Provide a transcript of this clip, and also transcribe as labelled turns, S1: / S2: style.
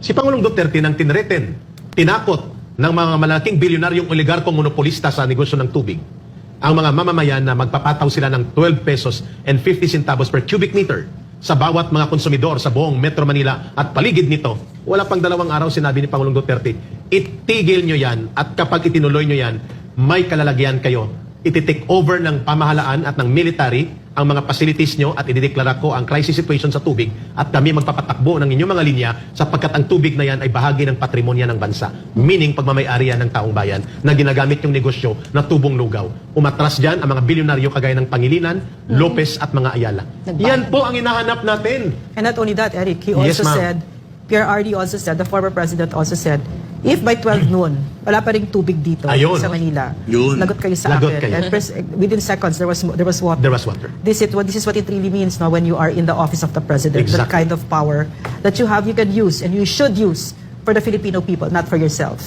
S1: Si Pangulong Duterte nang tinreten, tinakot ng mga malaking bilyonaryong oligarkong monopolista sa negosyo ng tubig, ang mga mamamayan na magpapataw sila ng 12 pesos and 50 centavos per cubic meter sa bawat mga konsumidor sa buong Metro Manila at paligid nito. Wala pang 2 araw sinabi ni Pangulong Duterte, itigil nyo yan at kapag itinuloy nyo yan, may kalalagyan kayo. Iti-take over ng pamahalaan at ng military ang mga facilities nyo at idideklara ko ang crisis situation sa tubig at kami magpapatakbo ng inyong mga linya sapagkat ang tubig na yan ay bahagi ng patrimonya ng bansa. Meaning, pagmamayari yan ng taong bayan na ginagamit yung negosyo na tubong lugaw. Umatras dyan ang mga bilyonaryo kagaya ng Pangilinan, Lopez at mga Ayala. Yan po ang hinahanap natin.
S2: And not only that, Eric, he also said, Pierre RD also said, the former president also said, if by 12 noon, wala pa ring tubig dito sa Manila, lagot kayo sa
S1: Lagot
S2: akin.
S1: kayo.
S2: And within seconds, there was water.
S1: There was water.
S2: This is what it really means now when you are in the office of the president.
S1: Exactly.
S2: That kind of power that you have, you can use, and you should use for the Filipino people, not for yourself.